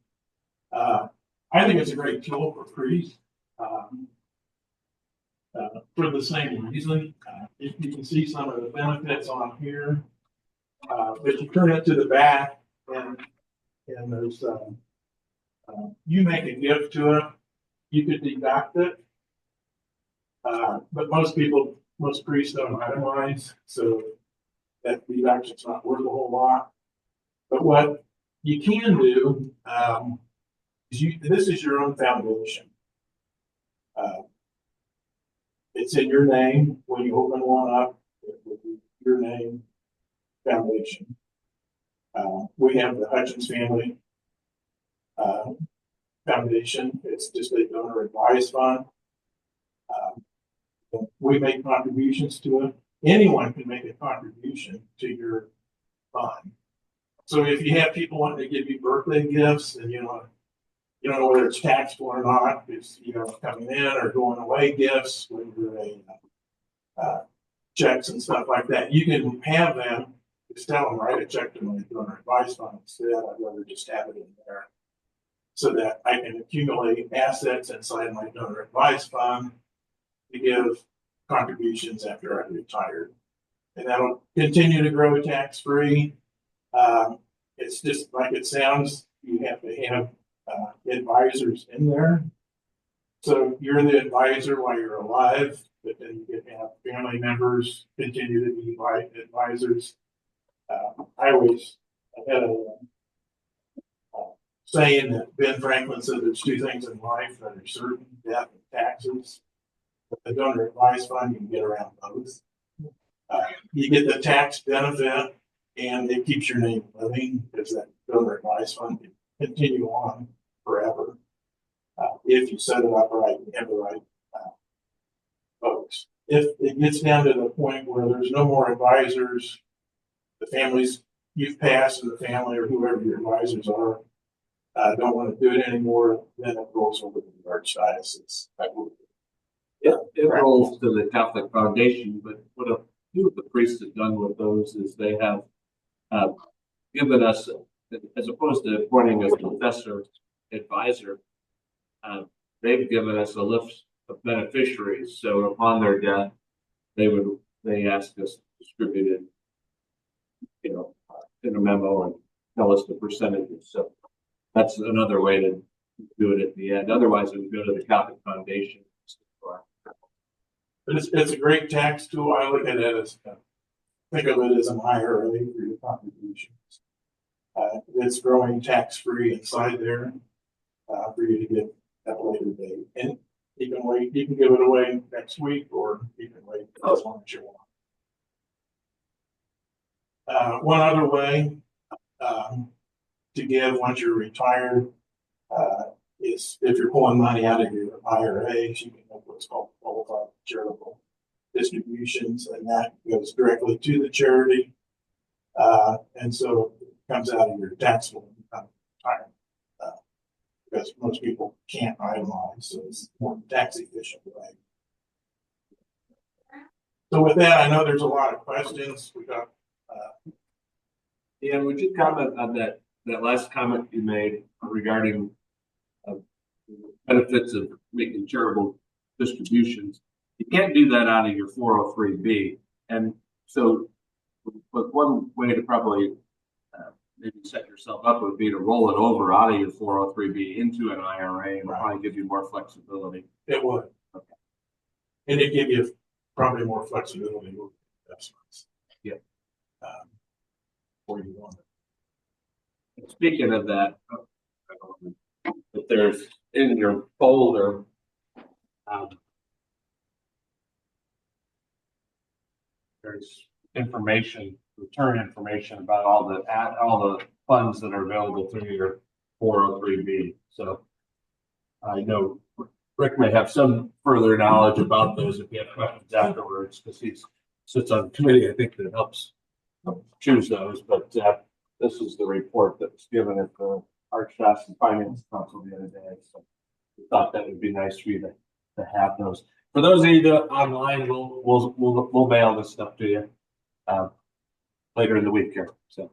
I think it's a great tool for priests. For the same reason, if you can see some of the benefits on here, but you turn it to the back and there's you make a gift to it, you could deduct it. But most priests don't itemize, so that deduction's not worth a whole lot. But what you can do is this is your own foundation. It's in your name. When you open one up, it will be your name foundation. We have the Hutchins Family Foundation. It's just a donor advised fund. We make contributions to it. Anyone can make a contribution to your fund. So if you have people wanting to give you birthday gifts and you don't know whether it's taxable or not, it's coming in or going away gifts, when you're checks and stuff like that, you can have them. Just tell them, write a check to my donor advised fund instead. I'd rather just have it in there so that I can accumulate assets inside my donor advised fund to give contributions after I'm retired. And that'll continue to grow tax free. It's just like it sounds, you have to have advisors in there. So you're the advisor while you're alive, but then you can have family members continue to be advisors. I had a saying that Ben Franklin said there's 2 things in life that are certain: death and taxes. With the donor advised fund, you can get around both. You get the tax benefit, and it keeps your name living because that donor advised fund can continue on forever if you set it up right and have the right folks. If it gets down to the point where there's no more advisors, the families you've passed and the family or whoever your advisors are don't want to do it anymore, then it rolls over to the archdiocese. It rolls to the Catholic Foundation, but what a few of the priests have done with those is they have given us, as opposed to appointing a professor advisor, they've given us a list of beneficiaries. So upon their death, they ask us to distribute it, in a memo and tell us the percentages. So that's another way to do it at the end. Otherwise, it would go to the Catholic Foundation. But it's a great tax tool. I look at it as, think of it as an IRA for your contributions. It's growing tax free inside there for you to get at a later date. And you can wait, you can give it away next week, or you can wait as long as you want. One other way to give once you're retired. Is if you're pulling money out of your IRAs, you can make what's called qualified charitable distributions, and that goes directly to the charity. And so it comes out of your taxable income retirement. Because most people can't itemize, so it's more tax efficient way. So with that, I know there's a lot of questions. We got, Dan, would you comment on that last comment you made regarding benefits of making charitable distributions? You can't do that out of your 403B. And so, but one way to probably maybe set yourself up would be to roll it over out of your 403B into an IRA, and probably give you more flexibility. it would. Okay. And it give you probably more flexibility with investments. Yeah. Where you want it. Speaking of that, if there's in your folder, there's information, return information about all the funds that are available through your 403B. So I know Rick may have some further knowledge about those if you have questions afterwards, because he sits on the committee, I think, that helps choose those. But this is the report that was given at the Archdiocese Finance Council the other day. So we thought that would be nice for you to have those. For those of you that are online, we'll mail this stuff to you later in the week here. So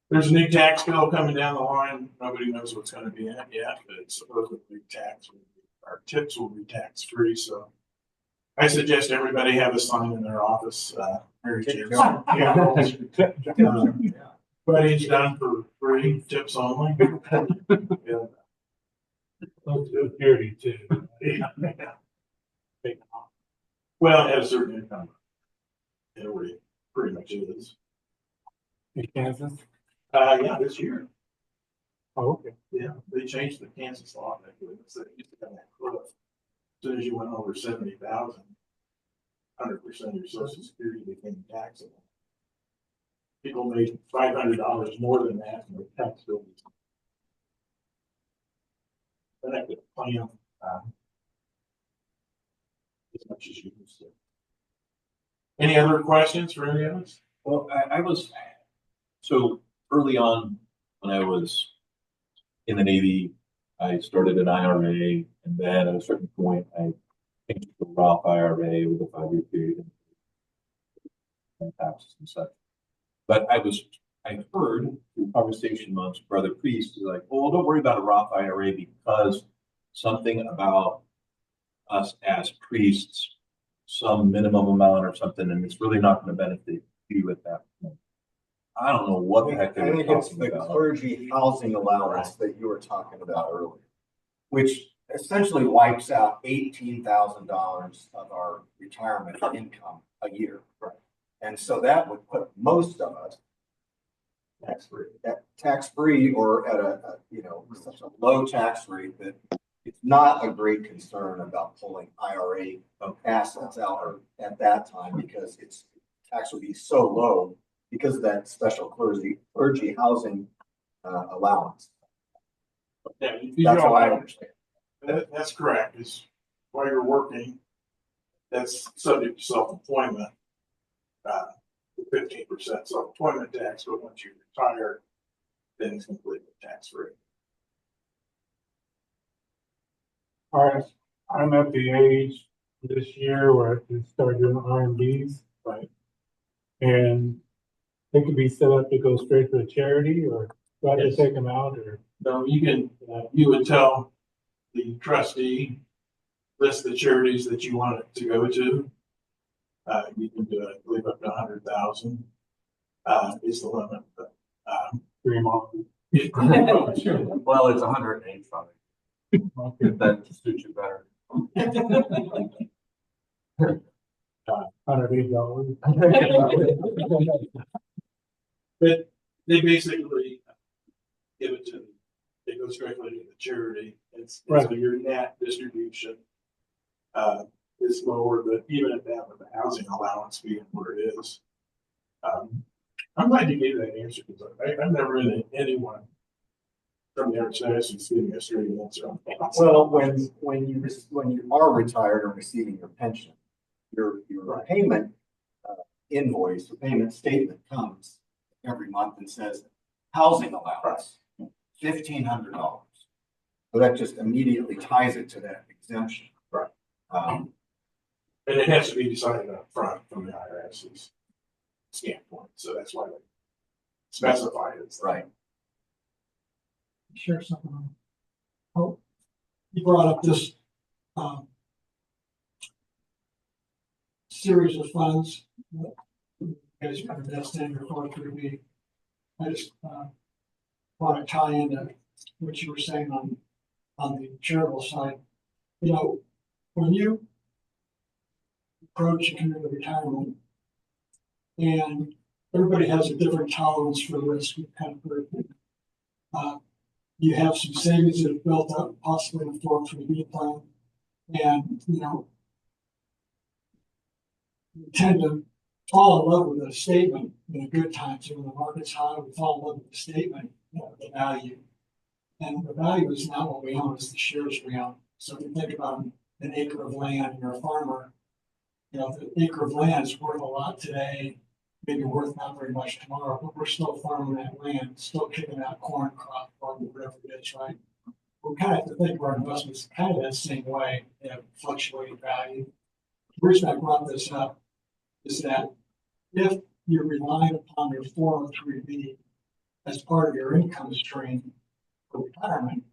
There's a new tax bill coming down the line. Nobody knows what's going to be in it yet, but it's supposedly our tips will be tax free. So I suggest everybody have a sign in their office. Mary Jane's wedding's done for free, tips only. Yeah. Social Security too. Well, it has a certain income. It already pretty much is. In Kansas? Yeah, this year. Oh, okay. Yeah, they changed the Kansas law. They used to have that cliff. As soon as you went over 70,000, 100% of your Social Security became taxable. People made $500 more than that in their tax bill. But I could plan as much as you can see. Any other questions for any of us? Well, I was, so early on when I was in the Navy, I started an IRA, and then at a certain point, I changed to a Roth IRA with a 5-year period and taxes and such. But I heard through conversation amongst brother priests, like, well, don't worry about a Roth IRA because something about us as priests, some minimum amount or something, and it's really not going to benefit you at that point. I don't know what the heck they I were think it's talking the about. clergy housing allowance that you were talking about earlier, which essentially wipes out $18,000 of our retirement income a year. And so that would put most of us tax-free or at a such a low tax rate that it's not a great concern about pulling IRA assets out at that time, because its tax would be so low because of that special clergy housing allowance. Yeah, That's how I understand. That's correct. Is while you're working, that's subject to self-employment. 15% self-employment tax, but once you retire, then it's completely tax-free. All right, I'm at the age this year where I can start doing RMDs. Right. And they can be set up to go straight to a charity, or do I have to Yes. take them out, or? So you can, you would tell the trustee, list the charities that you want it to go to. You can do it, I believe, up to 100,000 is the limit. But, Dream on. well, it's 108 something. Okay. If that suits you better. $108. But they basically give it to, it goes directly to the charity. It's Right. so your net distribution is lower, but even at that, with the housing allowance being where it is, I'm glad you gave that answer because I've never had anyone from the archdiocese giving me a straight answer. Well, when you are retired or receiving your pension, your payment invoice or payment statement comes every month and says housing allowance, $1,500. So that just immediately ties it to that exemption. Right. Um, And it has to be decided up front from the IRS's standpoint, so that's why they specify it. right. Share something on. Oh, you brought up this, um, series of funds that you guys are investing or going through me. I just, want to tie into what you were saying on the charitable side. You know, when you approach a community retirement and everybody has a different tolerance for risk, kind of everything. You have some savings that have built up, possibly in a 403B plan, and you know, you tend to fall in love with a statement in a good time. So when the market's high, we fall in love with the statement, you know, the value. And the value is not what we own, it's the shares we own. So if you think about an acre of land, and you're a farmer, you know, the acre of land is worth a lot today, maybe worth not very much tomorrow, but we're still farming that land, still kicking out corn crop or whatever it is, right? We kind of have to think of our investments kind of that same way, they have fluctuating value. The reason I brought this up is that if you're relying upon your 403B as part of your income stream for retirement,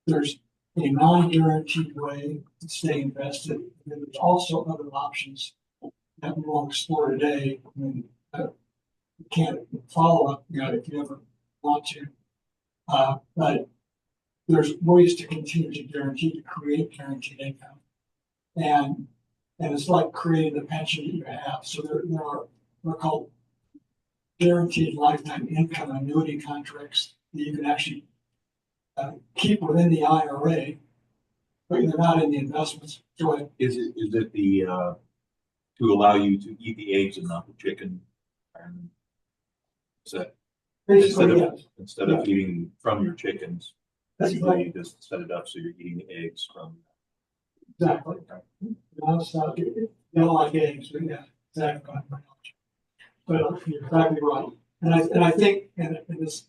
there's a non-guaranteed way to stay invested. And there's also other options that we won't explore today. I mean, you can't follow up, you know, if you ever want to. But there's ways to continue to create guaranteed income. And it's like creating the pension that you have. So there are, they're called guaranteed lifetime income annuity contracts that you can actually keep within the IRA, but they're not in the investments. Go ahead. Is it the, to allow you to eat the eggs and not the chicken? And is that Basically, yes. instead of eating from your chickens, That's basically right. you just set it up so you're eating the eggs from. Exactly. No, it's not, you don't like eggs, but yeah, exactly. But you're exactly right. And I think, and this,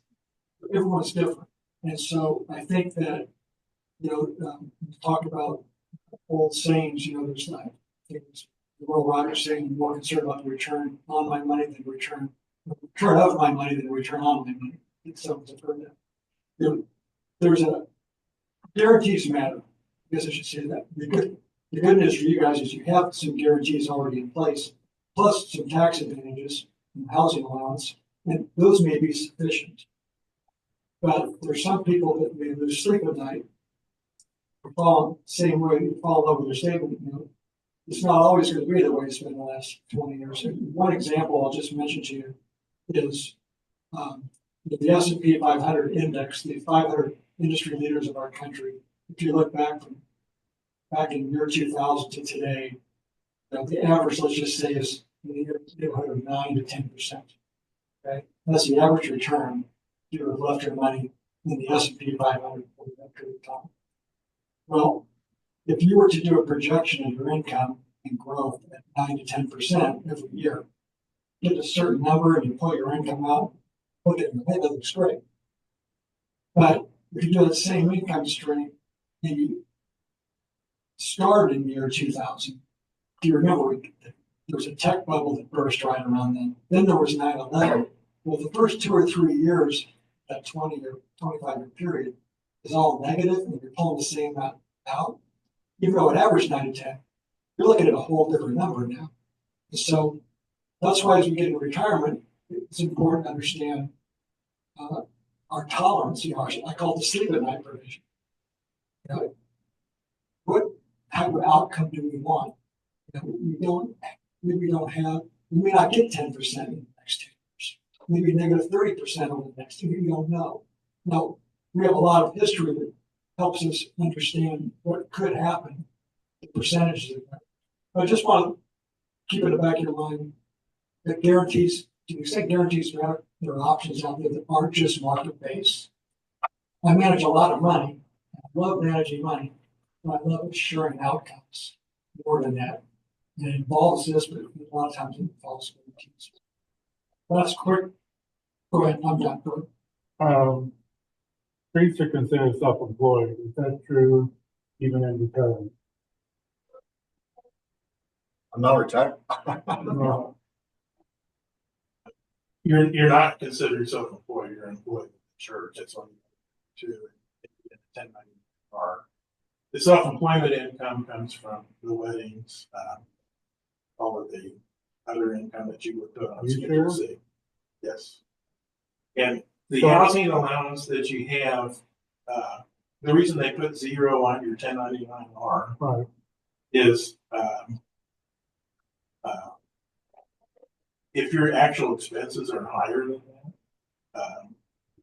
everyone's different. And so I think that, you know, talk about old sayings, you know, there's like, I think it's the Will Rogers saying, I'm more concerned about the return on my money than return of my money than return on my money. I think someone's heard that. You know, there's a guarantees matter. I guess I should say that. The good news for you guys is you have some guarantees already in place, plus some tax advantages and housing allowance, and those may be sufficient. But there's some people that may lose sleep at night, fall same way you fall in love with your statement. You know, it's not always going to be the way it's been the last 20 years. One example I'll just mention to you is the S&P 500 index, the 500 industry leaders of our country. If you look back in year 2000 to today, you know, the average, let's just say, is in the neighborhood of 9 to 10%. Okay, that's the average return you would have left your money in the S&P 500 for that period of time. Well, if you were to do a projection of your income and growth at 9 to 10% every year, get a certain number and you pull your income out, look at it, that looks great. But if you do the same income stream and you started in the year 2000, do you remember there was a tech bubble that burst right around then? Then there was 9/11. Well, the first 2 or 3 years, that 20 or 25-year period, is all negative, and you're pulling the same amount out. Even though it averaged 9 to 10, you're looking at a whole different number now. And so that's why as we get into retirement, it's important to understand our tolerance. You know, I call it the sleep at night provision. You know, what type of outcome do we want? You know, we may not get 10% in the next 10 years, maybe negative 30% over the next 2 years. You don't know. Now, we have a lot of history that helps us understand what could happen, the percentages of that. I just want to keep in the back of your mind that guarantees to the extent guarantees there are options out there that aren't just market-based. I manage a lot of money. I love managing money, but I love assuring outcomes more than that. And it involves this, but a lot of times it involves guarantees. That's quick. Go ahead, I'm done. Go ahead. Priests are considered self-employed. Is that true even in retirement? I'm not retired. No. You're not considered self-employed, you're employed with the church, that's on two, 1090 are. The self-employment income comes from the weddings, all of the other income that you would put on You Schedule sure? C. Yes. And the So- housing allowance that you have, the reason they put 0 on your 1099-R Right. is, if your actual expenses are higher than that,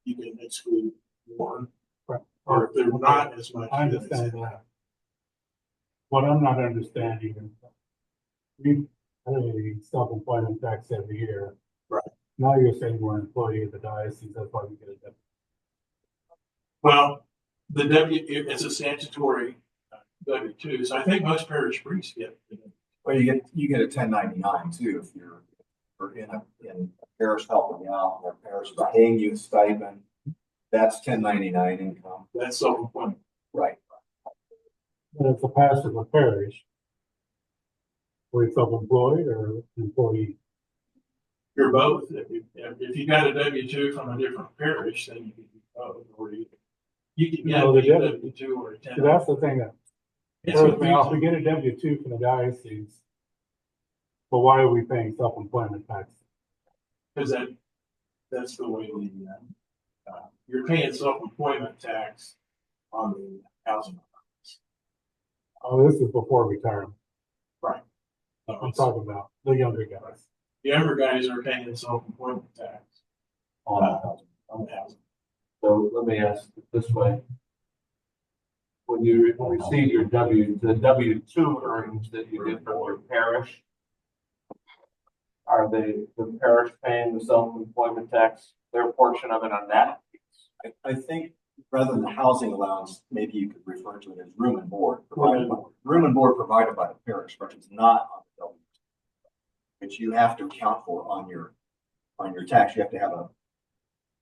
you can exclude more. Right. Or if they're not as much. I understand that. What I'm not understanding is we pay self-employment tax every year. Right. Now you're saying we're an employee of the diocese, that's why we get it. Well, it's a statutory W-2, so I think most parish priests get. Well, you get a 1099 too, if you're in a parish helping out, or parish is paying you a stipend, that's 1099 income. That's self-employment. Right. But it's a pastor of a parish. We're self-employed or employee? You're both. If you got a W-2 from a different parish, then you can do both, or you can get No, a the W-2 or a 10. So that's the thing that It's throws me off. confusing. We get a W-2 from the diocese. But why are we paying self-employment tax? Because that's the way you're paying self-employment tax on the housing. Oh, this is before retirement. Right. I'm talking about the younger guys. The younger guys are paying self-employment tax On the housing. on the housing. So let me ask it this way. When you receive your the W-2 earnings that you get from your parish, are the parish paying the self-employment tax, their portion of it on that? I think rather than housing allowance, maybe you could refer to it as room and board. Room and board provided by the parish, but it's not on the W, which you have to account for on your tax. You have to have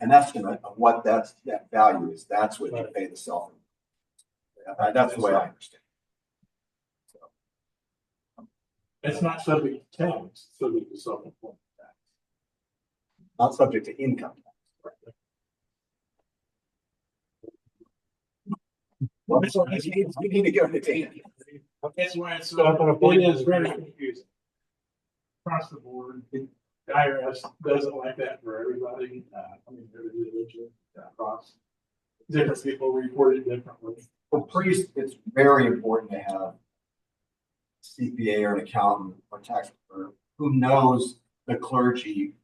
an estimate of what that value is. That's what you pay the self. That's the way I understand. It's not subject to tax, it's subject to self-employment tax. Not subject to income tax. Well, you need to go to data. That's why it's So I thought a it is very confusing. Across the board, the IRS doesn't like that for everybody. Every religion across. Different people report it differently. For priests, it's very important to have CPA or an accountant or tax preparer who knows the clergy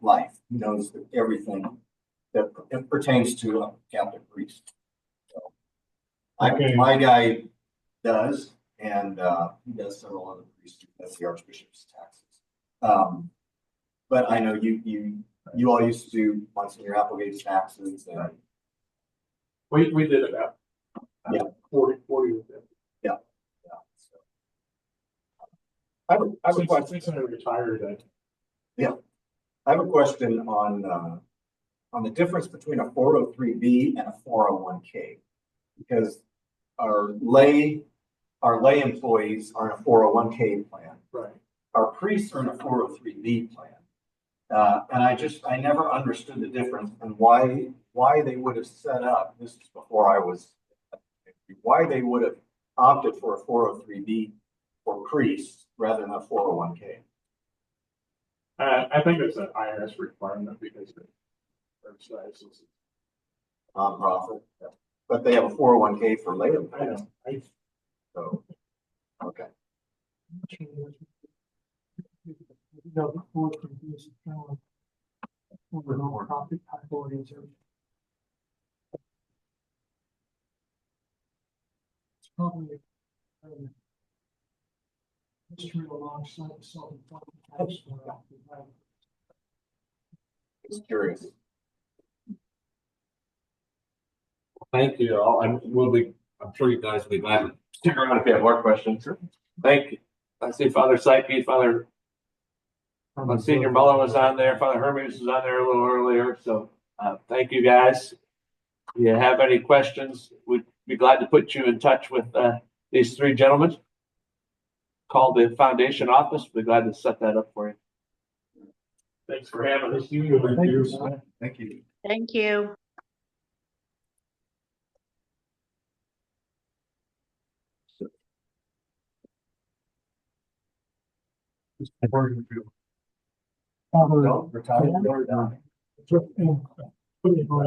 life, who knows everything that pertains to a Catholic priest. So, Okay. my guy does, and he does several other priests. That's the Archbishop's taxes. But I know you all used to do Monsignor Applegate's taxes, and We did about Yeah. 40 with them. so. I have a question. Since I retired, I have a question on the difference between a 403B and a 401K. Because our lay employees are in a 401K plan. right. Our priests are in a 403B plan. And I never understood the difference and why they would have set up, this is before I was, why they would have opted for a 403B for priests rather than a 401K. I think it's an IRS requirement because their diocese. Nonprofit, but they have a 401K for lay I employees. know. So, okay. It's probably history alongside the self-employment tax. Just curious. Thank you all. I'm sure you guys will be glad to stick around if you have more questions. Thank you. I see Father Psyche, Father Senior Mullen was on there, Father Hermes was on there a little earlier. So thank you guys. If you have any questions, we'd be glad to put you in touch with these three gentlemen. Call the foundation office. We'd be glad to set that up for you. Thanks for having us. Thank you. Thank you. Thank you. Father, No, we're talking. Put it on